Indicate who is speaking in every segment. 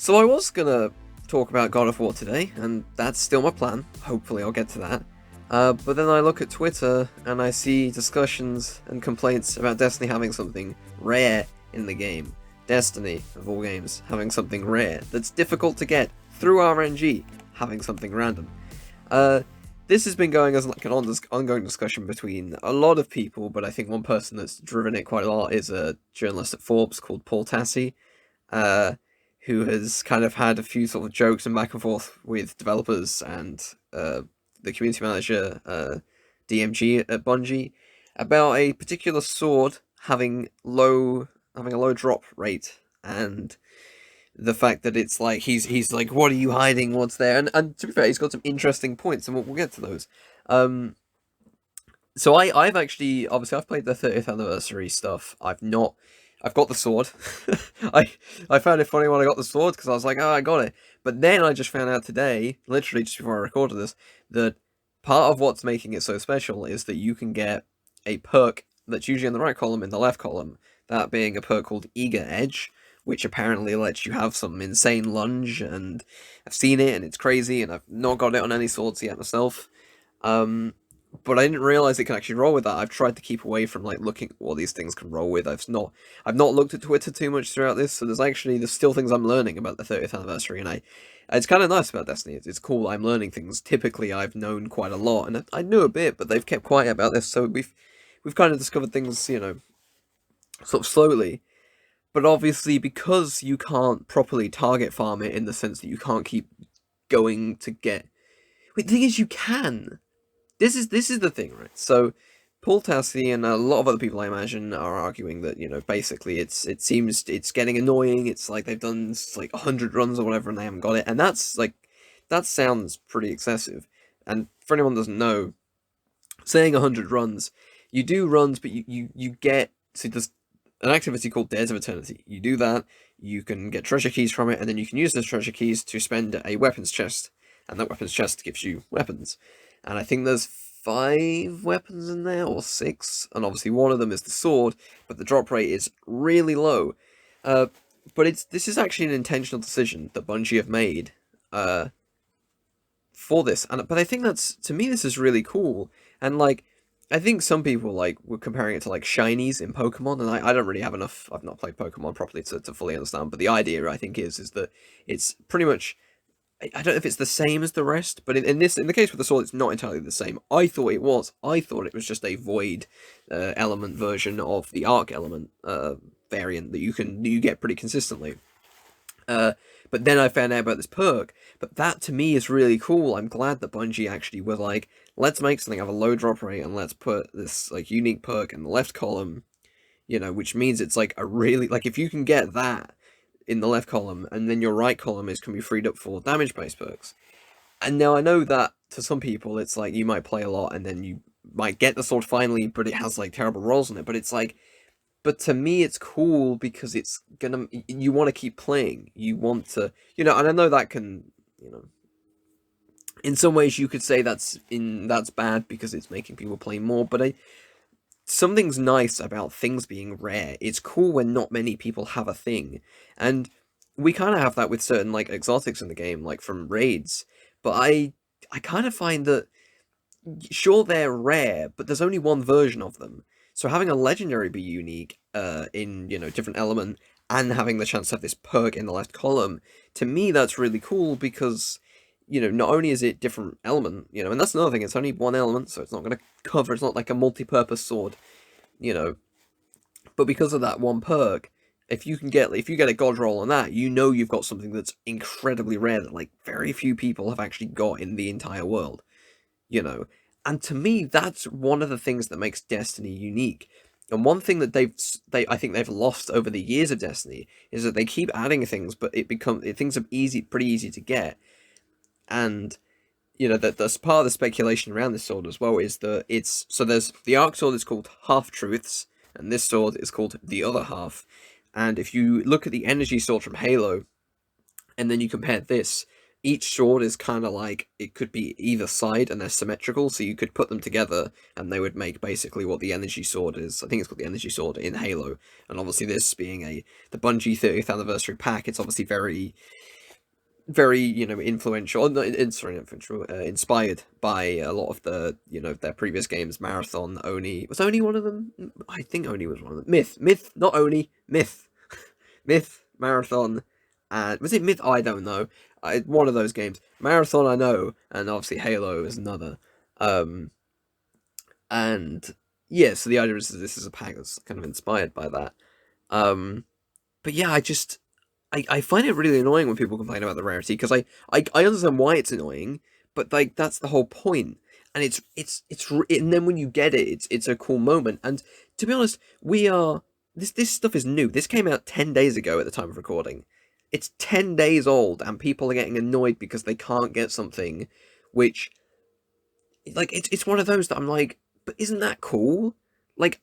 Speaker 1: So I was gonna talk about God of War today, and that's still my plan. Hopefully I'll get to that. But then I look at Twitter, and I see discussions and complaints about Destiny having something rare in the game. Destiny, of all games, having something rare that's difficult to get through RNG, having something random. This has been going as like an ongoing discussion between a lot of people, but I think one person that's driven it quite a lot is a journalist at Forbes called Paul Tassi, uh, who has kind of had a few sort of jokes and back and forth with developers and the community manager, DMG at Bungie, about a particular sword having a low drop rate, and the fact that it's like he's like, what are you hiding? What's there? And to be fair, he's got some interesting points, and we'll get to those. So I've actually obviously I've played the 30th anniversary stuff. I've got the sword. I found it funny when I got the sword because I was like, oh, I got it. But then I just found out today, literally just before I recorded this, that part of what's making it so special is that you can get a perk that's usually in the right column, in the left column, that being a perk called Eager Edge, which apparently lets you have some insane lunge, and I've seen it, and it's crazy, and I've not got it on any swords yet myself. But I didn't realize it can actually roll with that. I've tried to keep away from like looking at what these things can roll with. I've not looked at Twitter too much throughout this, so there's still things I'm learning about the 30th anniversary, and it's kind of nice about Destiny. It's cool. I'm learning things. Typically, I've known quite a lot, and I knew a bit, but they've kept quiet about this, so we've kind of discovered things, sort of slowly. But obviously, because you can't properly target farm it in the sense that you can't keep going to get. Wait, the thing is, you can. This is the thing, right? So, Paul Tassi and a lot of other people, I imagine, are arguing that basically it seems it's getting annoying. It's like they've done like 100 runs or whatever, and they haven't got it, and that sounds pretty excessive. And for anyone who doesn't know, saying 100 runs, you do runs, but you get there's an activity called Dares of Eternity. You do that, you can get treasure keys from it, and then you can use those treasure keys to spend a weapons chest, and that weapons chest gives you weapons. And I think there's 5 weapons in there, or 6, and obviously one of them is the sword, but the drop rate is really low. But this is actually an intentional decision that Bungie have made for this, but I think to me, this is really cool, and like, I think some people were comparing it to like shinies in Pokemon, and I don't really have enough. I've not played Pokemon properly to fully understand, but the idea I think is that it's pretty much. I don't know if it's the same as the rest, but in the case with the sword, it's not entirely the same. I thought it was. I thought it was just a void element version of the arc element variant that you get pretty consistently. But then I found out about this perk. But that to me is really cool. I'm glad that Bungie actually were like, let's make something have a low drop rate and let's put this like unique perk in the left column. Which means it's like a really if you can get that in the left column, and then your right column can be freed up for damage-based perks. And now I know that to some people it's like you might play a lot and then you might get the sword finally, but it has like terrible rolls on it. But it's like, but to me it's cool because you want to keep playing. You want to, and I know that can, in some ways you could say that's bad because it's making people play more. But something's nice about things being rare. It's cool when not many people have a thing. And we kind of have that with certain like exotics in the game, like from raids. But I kind of find that, sure, they're rare, but there's only one version of them. So having a legendary be unique in, different element, and having the chance to have this perk in the left column, to me that's really cool because, not only is it different element, and that's another thing, it's only one element, so it's not going to cover, it's not like a multi-purpose sword, but because of that one perk, if you get a god roll on that, you've got something that's incredibly rare that like very few people have actually got in the entire world, and to me that's one of the things that makes Destiny unique. And one thing that I think they've lost over the years of Destiny is that they keep adding things, but things are pretty easy to get. And that's part of the speculation around this sword as well, is that there's the arc sword is called Half Truths, and this sword is called the Other Half. And if you look at the energy sword from Halo, and then you compare this, each sword is kind of like, it could be either side and they're symmetrical, so you could put them together and they would make basically what the energy sword is. I think it's called the energy sword in Halo. And obviously this being the Bungie 30th anniversary pack, it's obviously very, very, influential, not sorry, influential, inspired by a lot of the, their previous games. Marathon, Oni, was Oni one of them? I think Oni was one of them. Myth, not Oni, Myth. Myth, Marathon, and was it Myth? Oh, I don't know. One of those games. Marathon, I know, and obviously Halo is another. Um, and yeah, so the idea is that this is a pack that's kind of inspired by that. Um, but yeah, I find it really annoying when people complain about the rarity, because I understand why it's annoying, but like that's the whole point. And and then when you get it, it's a cool moment. And to be honest, this stuff is new. This came out 10 days ago at the time of recording. It's 10 days old, and people are getting annoyed because they can't get something, which, like, it's one of those that I'm like, but isn't that cool? Like,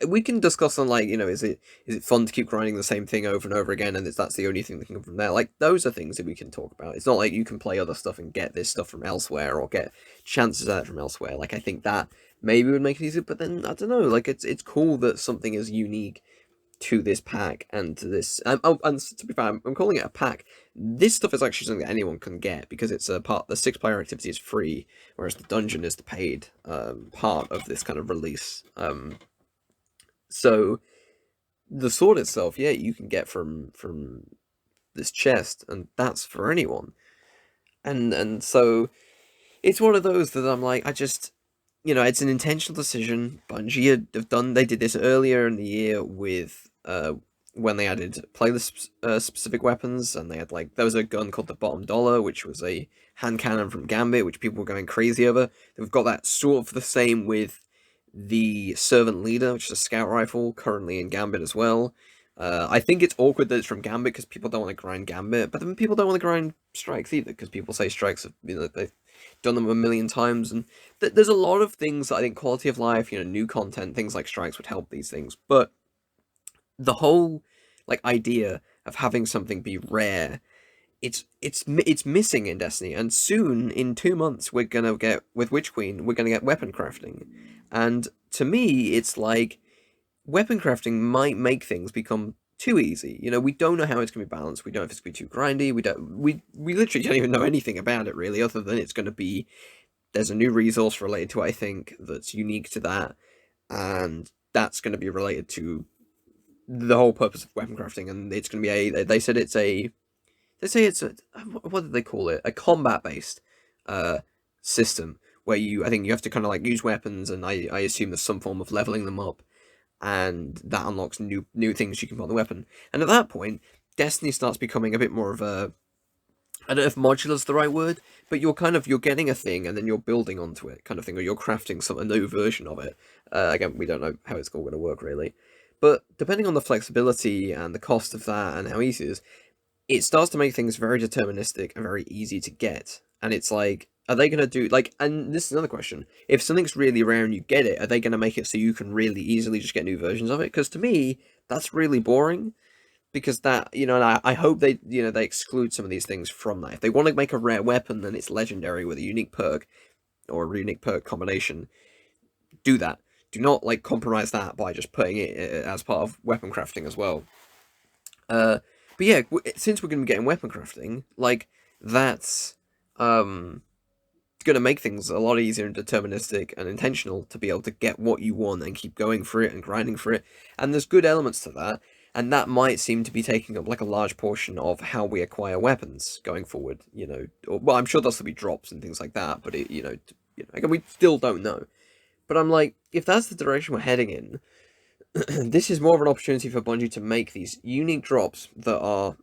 Speaker 1: we can discuss on, like, is it fun to keep grinding the same thing over and over again, and that's the only thing that can come from there. Like, those are things that we can talk about. It's not like you can play other stuff and get this stuff from elsewhere, or get chances at it from elsewhere. Like, I think that maybe would make it easier, but then I don't know. Like, it's cool that something is unique to this pack and to this. And to be fair, I'm calling it a pack. This stuff is actually something that anyone can get, because it's a part. The 6-player activity is free, whereas the dungeon is the paid part of this kind of release. So the sword itself, yeah, you can get from this chest, and that's for anyone. And so it's one of those that I'm like, I just, it's an intentional decision. Bungie have done. They did this earlier in the year with when they added playlist specific weapons, and they had, like, there was a gun called the Bottom Dollar, which was a hand cannon from Gambit, which people were going crazy over. They've got that sort of the same with the Servant Leader, which is a scout rifle, currently in Gambit as well. I think it's awkward that it's from Gambit because people don't want to grind Gambit, but then people don't want to grind Strikes either, because people say Strikes have, they've done them a million times, and there's a lot of things that I think quality of life, new content, things like Strikes would help these things, but the whole, like, idea of having something be rare, it's missing in Destiny. And soon, in 2 months, we're gonna get, with Witch Queen, we're gonna get weapon crafting, and to me, it's like weapon crafting might make things become too easy. We don't know how it's gonna be balanced. We don't know if it's gonna be too grindy. We literally don't even know anything about it really, other than it's gonna be, there's a new resource related to it, I think, that's unique to that, and that's gonna be related to the whole purpose of weapon crafting, and it's going to be they said it's a, they say it's a, what did they call it, a combat based system, where I think you have to kind of like use weapons, and I assume there's some form of leveling them up, and that unlocks new things you can put on the weapon. And at that point, Destiny starts becoming a bit more of a, I don't know if modular's the right word, but you're getting a thing and then you're building onto it, kind of thing, or you're crafting a new version of it. Again, we don't know how it's all going to work really, but depending on the flexibility and the cost of that and how easy it is, it starts to make things very deterministic and very easy to get. And it's like, are they going to do, like, and this is another question, if something's really rare and you get it, are they going to make it so you can really easily just get new versions of it? Because to me, that's really boring. Because that, and I hope they, they exclude some of these things from that. If they want to make a rare weapon, then it's legendary with a unique perk, or a unique perk combination, do that. Do not, like, compromise that by just putting it as part of weapon crafting as well. But yeah, since we're going to be getting weapon crafting, like, that's going to make things a lot easier and deterministic and intentional to be able to get what you want and keep going for it and grinding for it. And there's good elements to that, and that might seem to be taking up, like, a large portion of how we acquire weapons going forward. Well, I'm sure there'll still be drops and things like that, but again, we still don't know. But I'm like, if that's the direction we're heading in, this is more of an opportunity for Bungie to make these unique drops that are,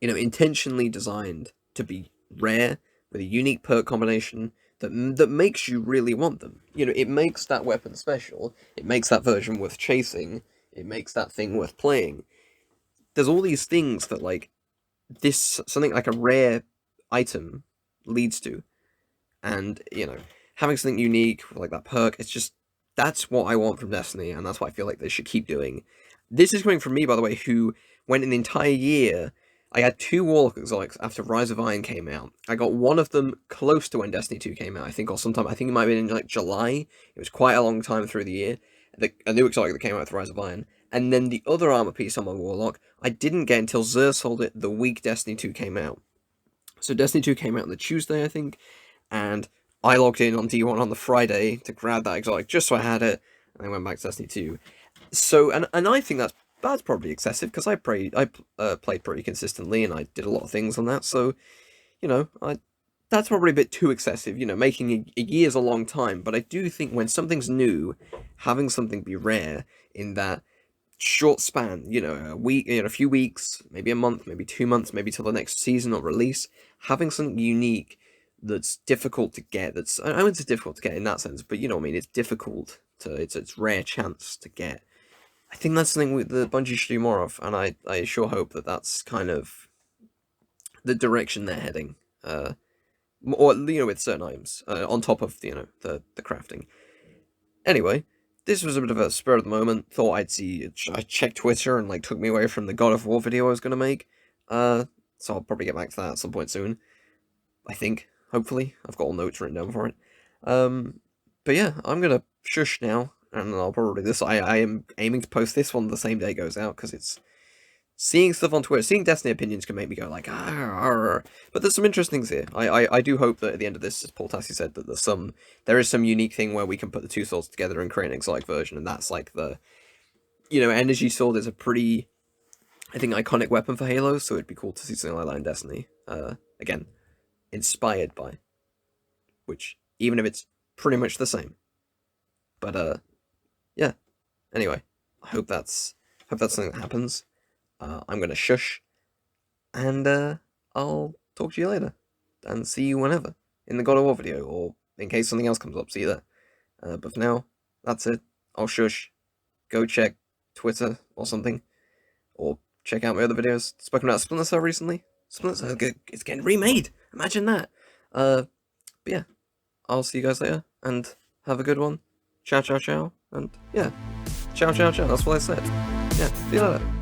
Speaker 1: intentionally designed to be rare, with a unique perk combination that makes you really want them. It makes that weapon special. It makes that version worth chasing. It makes that thing worth playing. There's all these things that, like, this, something like a rare item leads to. And, having something unique, like that perk, it's just, that's what I want from Destiny, and that's what I feel like they should keep doing. This is coming from me, by the way, who went an entire year I had 2 Warlock exotics after Rise of Iron came out. I got one of them close to when Destiny 2 came out, I think, or sometime. I think it might have been in like July. It was quite a long time through the year. A new exotic that came out with Rise of Iron. And then the other armor piece on my Warlock, I didn't get until Xur sold it the week Destiny 2 came out. So Destiny 2 came out on the Tuesday, I think, and I logged in on D1 on the Friday to grab that exotic just so I had it, and then went back to Destiny 2. So, and I think that's probably excessive, because I played pretty consistently, and I did a lot of things on that, so, you know, that's probably a bit too excessive, you know, making a year's a long time, but I do think when something's new, having something be rare in that short span, you know, a week, you know, a few weeks, maybe a month, maybe 2 months, maybe till the next season or release, having something unique that's difficult to get, I wouldn't say difficult to get in that sense, but you know what I mean, it's difficult to, it's rare chance to get. I think that's something the Bungie should do more of, and I sure hope that that's kind of the direction they're heading, or, you know, with certain items, on top of, you know, the crafting. Anyway, this was a bit of a spur of the moment. Thought I checked Twitter and like took me away from the God of War video I was gonna make. So I'll probably get back to that at some point soon. I think, hopefully, I've got all notes written down for it. But yeah, I'm gonna shush now, and I'll probably I am aiming to post this one the same day it goes out, because it's seeing stuff on Twitter, seeing Destiny opinions can make me go like, but there's some interesting things here. I do hope that at the end of this, as Paul Tassi said, that there is some unique thing where we can put the two swords together and create an exotic version, and that's like you know, energy sword is a pretty, I think, iconic weapon for Halo, so it'd be cool to see something like that in Destiny. Again, inspired by, which, even if it's pretty much the same. But, yeah. Anyway, I hope that's something that happens. I'm gonna shush, and I'll talk to you later, and see you whenever, in the God of War video, or in case something else comes up, see you there. But for now, that's it. I'll shush. Go check Twitter or something, or check out my other videos. Spoken about Splinter Cell recently. Splinter Cell, it's getting remade. Imagine that. But yeah, I'll see you guys later, and have a good one. Ciao, ciao, ciao, and yeah, ciao, ciao, ciao. That's what I said. Yeah, see you later.